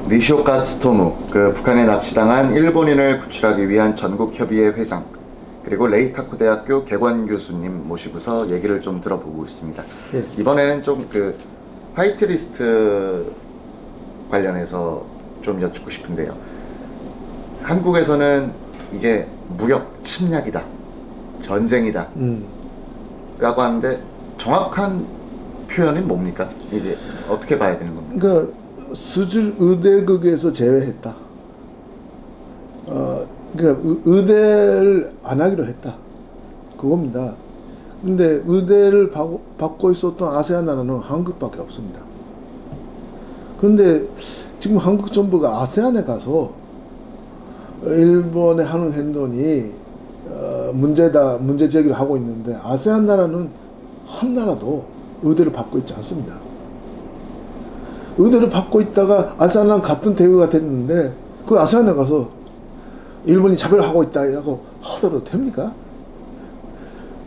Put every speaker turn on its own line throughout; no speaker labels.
니시오카 츠토무, 그 북한에 납치당한 일본인을 구출하기 위한 전국협의회 회장, 그리고 레이타쿠 대학교 개관 교수님 모시고서 얘기를 좀 들어보고 있습니다.
예.
이번에는 좀 그 화이트리스트 관련해서 좀 여쭙고 싶은데요. 한국에서는 이게 무역 침략이다, 전쟁이다 라고 하는데 정확한 표현은 뭡니까? 이제 어떻게 봐야 되는 겁니까?
그러니까 수질 의대극에서 제외했다. 그러니까 의대를 안 하기로 했다. 그겁니다. 근데 의대를 받고 있었던 아세안 나라는 한국밖에 없습니다. 그런데 지금 한국 정부가 아세안에 가서 일본에 하는 행동이 문제다, 문제 제기를 하고 있는데 아세안 나라는 한 나라도 의대를 받고 있지 않습니다. 의대를 받고 있다가 아세안랑 같은 대우가 됐는데 그 아세안에 가서 일본이 차별하고 있다 이라고 하더라도 됩니까?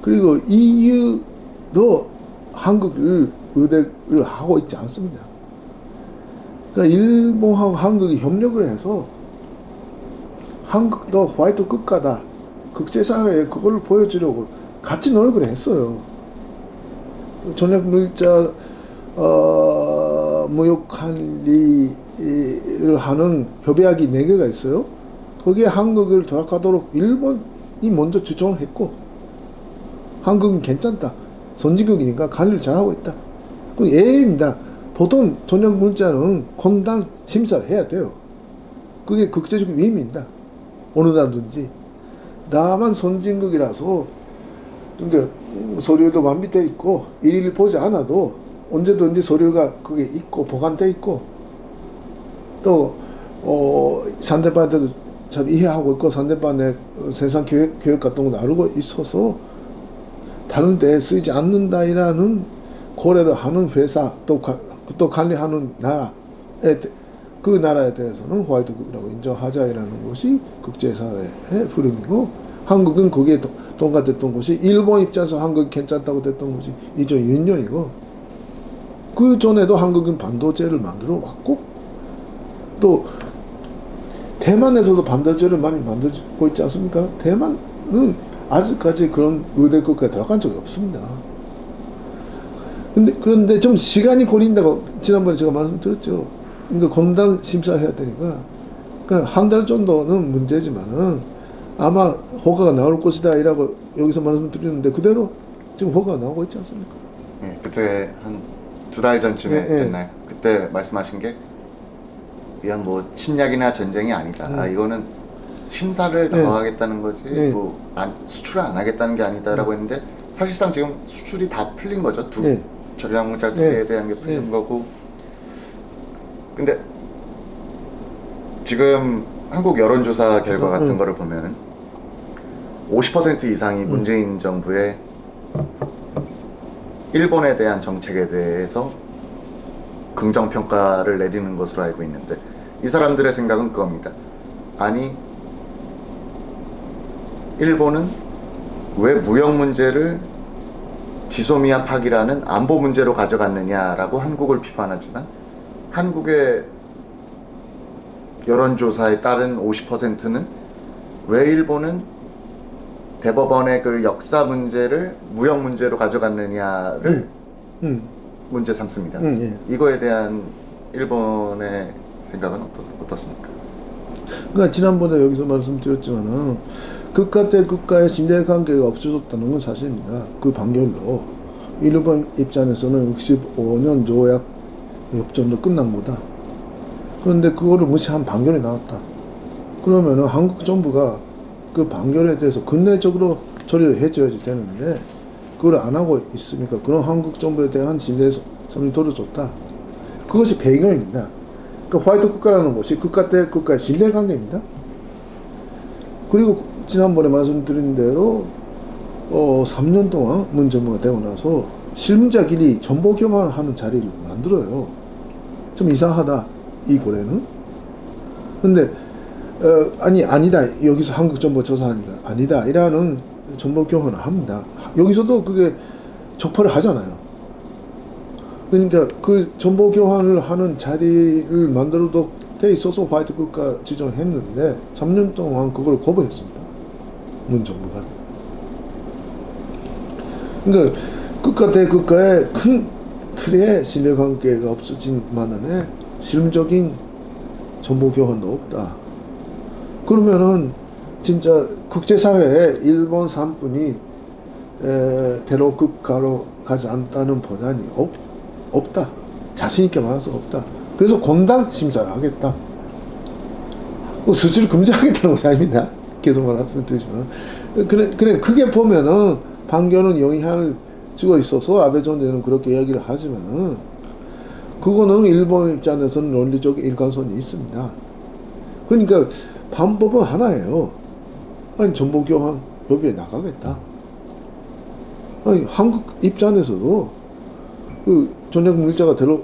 그리고 EU도 한국을 의대를 하고 있지 않습니다. 그러니까 일본하고 한국이 협력을 해서 한국도 화이트 국가다, 국제사회에 그걸 보여주려고 같이 노력을 했어요. 전략 물자 무역 관리를 하는 협약이 4개가 있어요. 거기에 한국을 돌아가도록 일본이 먼저 주장을 했고, 한국은 괜찮다, 선진국이니까 관리를 잘하고 있다. 그건 예입니다. 보통 전략 물자는 건당 심사를 해야 돼요. 그게 국제적 위임입니다. 어느 나라든지. 다만 선진국이라서 그러니까 서류도 완비되어 있고 일일이 보지 않아도 언제든지 서류가 그게 있고 보관되어 있고, 또 상대방한테도 잘 이해하고 있고 상대방의 생산 계획 같은 거 알고 있어서 다른 데 쓰이지 않는다라는 고려를 하는 회사, 또 관리하는 나라, 그 나라에 대해서는 화이트국이라고 인정하자라는 것이 국제사회의 흐름이고, 한국은 거기에 동감됐던 것이, 일본 입장에서 한국이 괜찮다고 됐던 것이 2006년이고, 그 전에도 한국은 반도체를 만들어 왔고, 또 대만에서도 반도체를 많이 만들고 있지 않습니까? 대만은 아직까지 그런 의대 국가에 들어간 적이 없습니다. 그런데 좀 시간이 걸린다고 지난번에 제가 말씀드렸죠. 그러니까 건당 심사해야 되니까, 그러니까 한 달 정도는 문제지만은 아마 허가가 나올 것이다 이라고 여기서 말씀드렸는데 그대로 지금 허가가 나오고 있지 않습니까?
네, 그때 한 2달 전쯤에 됐나요? 그때 말씀하신 게 이건 뭐 침략이나 전쟁이 아니다. 이거는 심사를 더 하겠다는 거지 뭐 수출을 안 하겠다는 게 아니다라고 했는데, 사실상 지금 수출이 다 풀린 거죠. 전략물자 2개에 대한 게 풀린 거고. 근데 지금 한국 여론조사 결과 같은 거를 보면은 50% 이상이 문재인 정부의 일본에 대한 정책에 대해서 긍정평가를 내리는 것으로 알고 있는데, 이 사람들의 생각은 그겁니다. 아니, 일본은 왜 무역 문제를 지소미아 파기라는 안보 문제로 가져갔느냐라고 한국을 비판하지만, 한국의 여론조사에 따른 50%는 왜 일본은 대법원의 그 역사 문제를 무역 문제로 가져갔느냐를 문제 삼습니다. 이거에 대한 일본의 생각은 어떻습니까?
그러니까 지난번에 여기서 말씀드렸지만은 국가 대 국가의 신뢰관계가 없어졌다는 건 사실입니다. 그 판결로 일본 입장에서는 65년 조약 협정도 끝난 거다. 그런데 그거를 무시한 판결이 나왔다. 그러면은 한국 정부가 그 판결에 대해서 근내적으로 처리를 해줘야지 되는데 그걸 안 하고 있으니까 그런 한국 정부에 대한 신뢰성이 떨어졌다. 그것이 배경입니다. 그러니까 화이트 국가라는 것이 국가 대 국가의 신뢰관계입니다. 그리고 지난번에 말씀드린 대로 3년 동안 문 정부가 되고 나서 실무자끼리 정보 교환하는 자리를 만들어요. 좀 이상하다, 이 고래는. 근데 아니다, 여기서 한국 정보 조사하니까 아니다 이라는 정보 교환을 합니다. 여기서도 그게 적발을 하잖아요. 그러니까 그 정보 교환을 하는 자리를 만들어도 돼 있어서 화이트 국가 지정했는데 3년 동안 그걸 거부했습니다. 문정부가. 그러니까 국가 대 국가의 큰 틀에 신뢰관계가 없어진 만한에 실험적인 정보 교환도 없다. 그러면은 진짜 국제사회에 일본 산분이 테러 국가로 가지 않다는 보단이 없다. 자신 있게 말해서 없다. 그래서 공단 심사를 하겠다. 수출 금지하겠다는 것이 아닙니다. 계속 말씀드리지만 그래 그게 보면은 판결은 영향을 주고 있어서 아베 전 대통령은 그렇게 이야기를 하지만은 그거는 일본 입장에서는 논리적 일관성이 있습니다. 그러니까 방법은 하나예요. 아니 정보교환 협의에 나가겠다. 아니 한국 입장에서도 그 전략 물자가 테러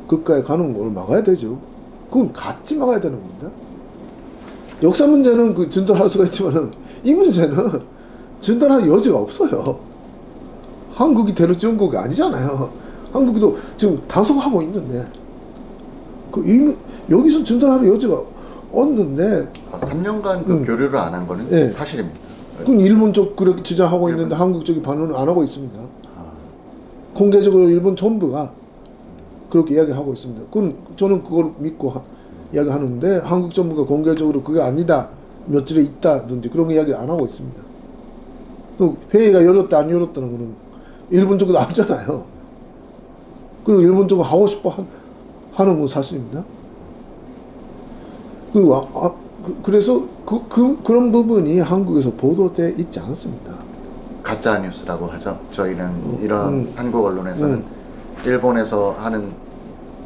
국가에 가는 걸 막아야 되죠. 그건 같이 막아야 되는 겁니다. 역사 문제는 그 전달할 수가 있지만은 이 문제는 전달할 여지가 없어요. 한국이 테러 지원국이 아니잖아요. 한국도 지금 다속하고 있는데 여기서 전달할 여지가 없는데
3년간 그 교류를 안 한 거는
네.
사실입니다.
그건 일본 쪽 그렇게 주장하고 있는데 한국 쪽이 반응을 안 하고 있습니다. 공개적으로 일본 정부가 그렇게 이야기하고 있습니다. 그건 저는 그걸 믿고 이야기하는데 한국 정부가 공개적으로 그게 아니다, 며칠에 있다든지 그런 이야기를 안 하고 있습니다. 회의가 열렸다 안 열렸다는 거는 일본 쪽도 알잖아요. 그리고 일본 쪽은 하고 싶어 하는 건 사실입니다. 그리고 그래서 그런 부분이 한국에서 보도돼 있지 않습니다.
가짜 뉴스라고 하죠. 저희는 이런 한국 언론에서는 일본에서 하는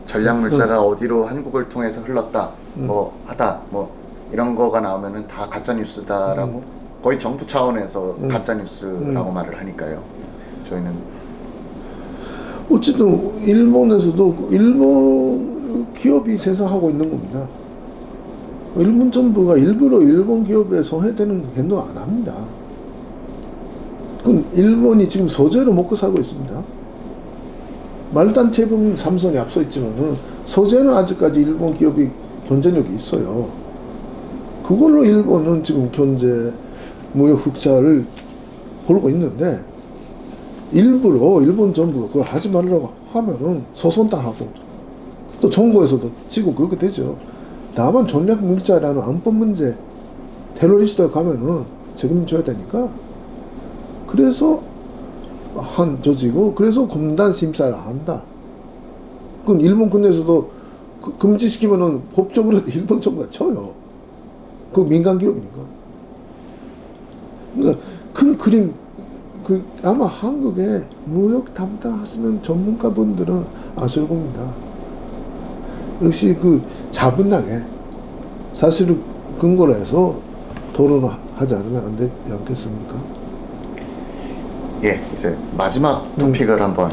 전략 물자가 어디로 한국을 통해서 흘렀다, 뭐 하다, 뭐 이런 거가 나오면은 다 가짜 뉴스다라고 거의 정부 차원에서 가짜 뉴스라고 말을 하니까요. 저희는
어쨌든 일본에서도 일본 기업이 생산하고 있는 겁니다. 일본 정부가 일부러 일본 기업에 손해되는 행동 안 합니다. 그건 일본이 지금 소재로 먹고 살고 있습니다. 말단 제품 삼성이 앞서 있지만은 소재는 아직까지 일본 기업이 경쟁력이 있어요. 그걸로 일본은 지금 경제 무역 흑자를 벌고 있는데 일부러 일본 정부가 그걸 하지 말라고 하면은 소송당하고 또 정부에서도 지고 그렇게 되죠. 다만 전략 물자라는 안법 문제 테러리스트가 가면은 책임져야 되니까 그래서 한 조지고 그래서 검단 심사를 한다. 그럼 일본 군에서도 금지시키면은 법적으로 일본 정부가 쳐요. 그 민간 기업이니까. 그러니까 큰 그림 아마 한국에 무역 담당하시는 전문가분들은 아실 겁니다. 역시 그 차분하게 사실을 근거로 해서 토론을 하지 않으면 안 되지 않겠습니까?
예, 이제 마지막 토픽을 한번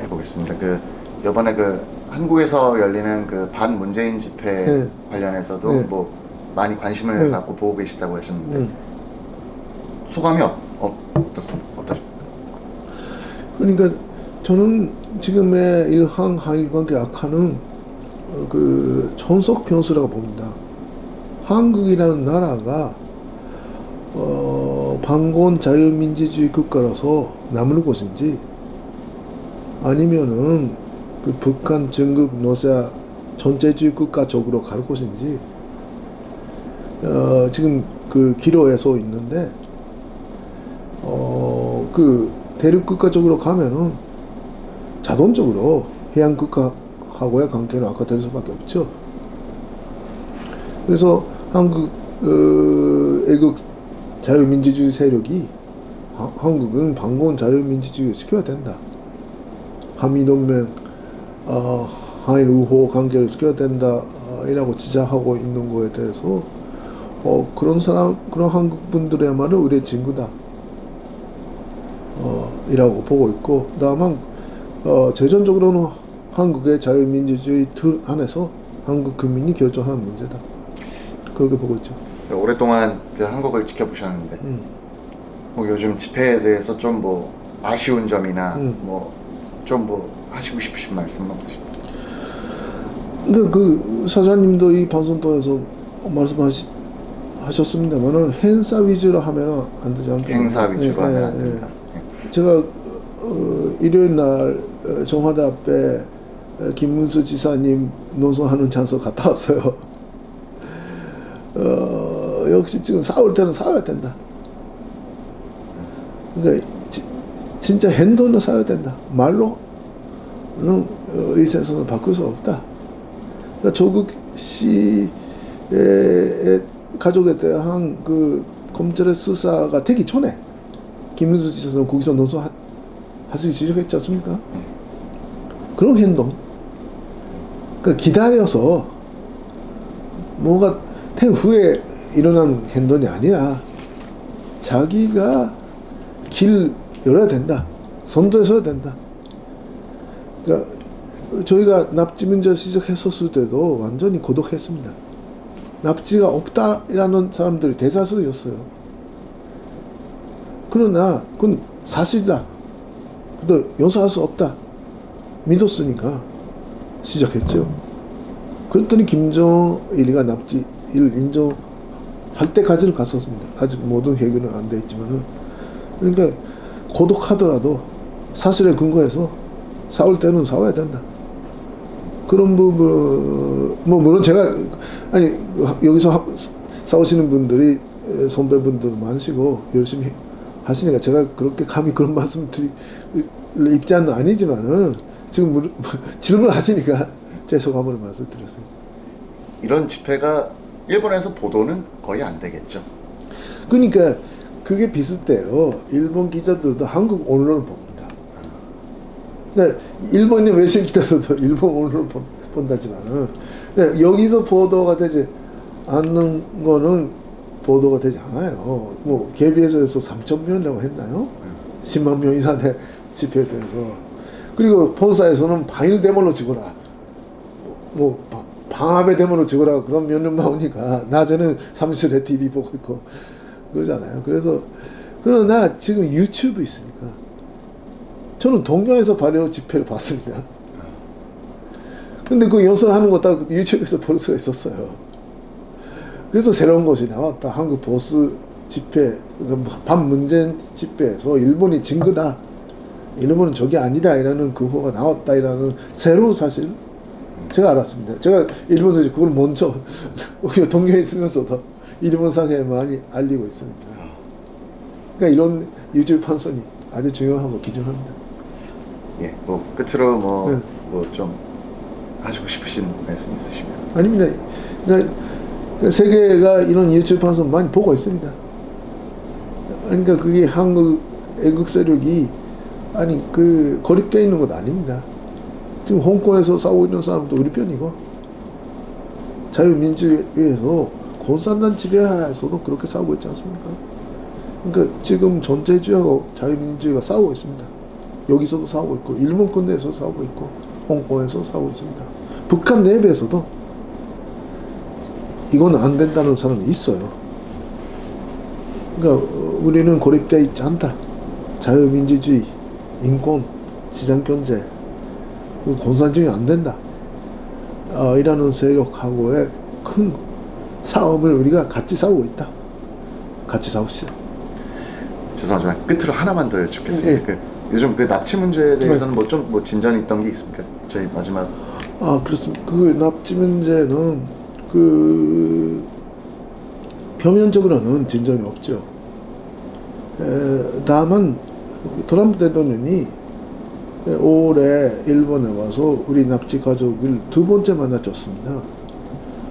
해보겠습니다. 그 이번에 그 한국에서 열리는 그 반문재인 집회 관련해서도 뭐 많이 관심을 갖고 보고 계시다고 하셨는데 소감이 어떻습니까?
그러니까 저는 지금의 일한 한일 관계 악화는 그 전속 변수라고 봅니다. 한국이라는 나라가 반권 자유민주주의 국가라서 남을 곳인지 아니면은 그 북한, 중국, 러시아 전체주의 국가 쪽으로 갈 곳인지 지금 그 기로에 서 있는데 그 대륙 국가 쪽으로 가면은 자동적으로 해양 국가하고의 관계는 악화될 수밖에 없죠. 그래서 한국 애국 자유민주주의 세력이 한국은 반권 자유민주주의 시켜야 된다. 한미동맹, 한일 우호 관계를 시켜야 된다. 이라고 지적하고 있는 거에 대해서 그런 한국 분들이야말로 우리의 친구다. 이라고 보고 있고, 다만 재정적으로는 한국의 자유민주주의 틀 안에서 한국 국민이 결정하는 문제다. 그렇게 보고 있죠.
오랫동안 그 한국을 지켜보셨는데 요즘 집회에 대해서 좀 뭐 아쉬운 점이나 뭐 좀 뭐 하시고 싶으신 말씀 없으십니까?
근데 그 사장님도 이 방송 통해서 말씀하셨습니다만은 행사 위주로 하면은 안 되지 않을까?
행사 위주로 하면 안 된다.
제가 일요일 날 정화대 앞에 김문수 지사님 농성하는 장소 갔다 왔어요. 역시 지금 싸울 때는 싸워야 된다. 그러니까 진짜 행동으로 싸워야 된다. 말로는 이 세상을 바꿀 수 없다. 그러니까 조국 씨의 가족에 대한 그 검찰의 수사가 되기 전에 김문수 지사는 거기서 농성하시기 지적했지 않습니까? 그런 행동. 그러니까 기다려서 뭐가 후에 일어난 행동이 아니라 자기가 길 열어야 된다. 선도해서야 된다. 그러니까 저희가 납치 문제 시작했었을 때도 완전히 고독했습니다. 납치가 없다라는 사람들이 대다수였어요. 그러나 그건 사실이다. 근데 용서할 수 없다. 믿었으니까 시작했죠. 그랬더니 김정일이가 납치를 인정할 때까지는 갔었습니다. 아직 모든 해결은 안 돼 있지만은. 그러니까 고독하더라도 사실에 근거해서 싸울 때는 싸워야 된다. 그런 부분, 뭐 물론 제가 아니 여기서 싸우시는 분들이 선배분들도 많으시고 열심히 하시니까 제가 그렇게 감히 그런 말씀 드릴 입장은 아니지만은 지금 질문하시니까 제 소감을 말씀드렸습니다.
이런 집회가 일본에서 보도는 거의 안 되겠죠.
그러니까 그게 비슷해요. 일본 기자들도 한국 언론을 봅니다. 그러니까 일본의 외신 기자들도 일본 언론을 본다지만은 그러니까 여기서 보도가 되지 않는 거는 보도가 되지 않아요. 뭐 KBS에서 3,000명이라고 했나요? 10만 명 이상의 집회에 대해서. 그리고 본사에서는 방일 데모로 죽어라. 뭐 방합의 데모로 죽어라 그런 면만 오니까 낮에는 사무실에 TV 보고 있고 그러잖아요. 그래서 그러나 지금 유튜브 있으니까 저는 동경에서 발효 집회를 봤습니다. 근데 그 연설하는 거 다 유튜브에서 볼 수가 있었어요. 그래서 새로운 것이 나왔다. 한국 보수 집회, 그러니까 반문재인 집회에서 일본이 증거다. 일본은 적이 아니다. 이라는 그거가 나왔다. 이라는 새로운 사실 제가 알았습니다. 제가 일본에서 그걸 먼저 동경에 있으면서도 일본 사회에 많이 알리고 있습니다. 그러니까 이런 유튜브 판선이 아주 중요하고 기중합니다.
예, 뭐 끝으로 뭐 좀 하시고 싶으신 말씀 있으시면?
아닙니다. 그러니까 세계가 이런 유튜브 판선 많이 보고 있습니다. 그러니까 그게 한국 애국 세력이 고립되어 있는 것 아닙니다. 지금 홍콩에서 싸우고 있는 사람도 우리 편이고 자유민주주의에서 공산당 지배하에서도 그렇게 싸우고 있지 않습니까? 그러니까 지금 전체주의하고 자유민주주의가 싸우고 있습니다. 여기서도 싸우고 있고 일본 군대에서 싸우고 있고 홍콩에서 싸우고 있습니다. 북한 내부에서도 이건 안 된다는 사람이 있어요. 그러니까 우리는 고립되어 있지 않다. 자유민주주의, 인권, 시장경제, 공산주의 안 된다. 이라는 세력하고의 큰 싸움을 우리가 같이 싸우고 있다. 같이 싸웁시다.
죄송하지만 끝으로 하나만 더 여쭙겠습니다. 요즘 그 납치 문제에 대해서는 뭐 좀 진전이 있던 게 있습니까? 저희 마지막.
그렇습니다. 그 납치 문제는 표면적으로는 진전이 없죠. 다만 트럼프 대통령이 올해 일본에 와서 우리 납치 가족을 2번째 만나줬습니다.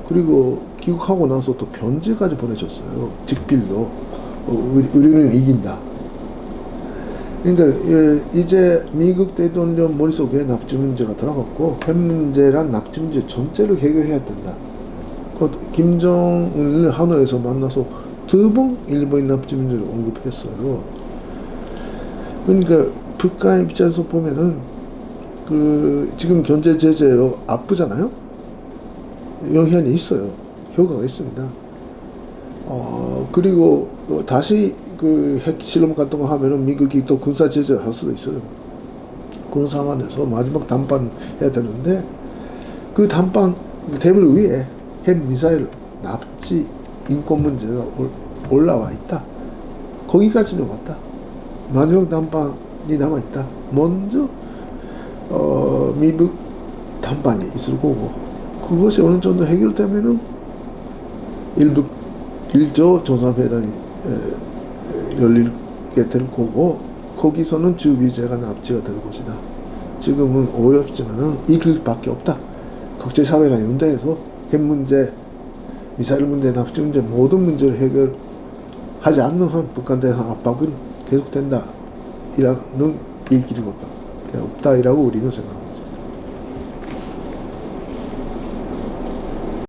그리고 귀국하고 나서 또 편지까지 보내줬어요. 직필도. 우리는 이긴다. 그러니까 이제 미국 대통령 머릿속에 납치 문제가 들어갔고 핵 문제랑 납치 문제 전체를 해결해야 된다. 김정은을 하노이에서 만나서 2번 일본인 납치 문제를 언급했어요. 그러니까 북한 입장에서 보면은 지금 경제 제재로 아프잖아요. 영향이 있어요. 효과가 있습니다. 그리고 다시 핵 실험 같은 거 하면은 미국이 또 군사 제재를 할 수도 있어요. 그런 상황에서 마지막 담판 해야 되는데 그 담판 테이블 위에 핵 미사일 납치 인권 문제가 올라와 있다. 거기까지는 왔다. 마지막 담판이 남아 있다. 먼저 미국 담판이 있을 거고 그것이 어느 정도 해결되면은 일조 정상회담이 열리게 될 거고 거기서는 주비제가 납치가 될 것이다. 지금은 어렵지만은 이 길밖에 없다. 국제사회나 연대해서 핵 문제, 미사일 문제, 납치 문제 모든 문제를 해결하지 않는 한 북한 대한 압박은 계속된다. 이라는 이 길이 없다. 이라고 우리는 생각합니다.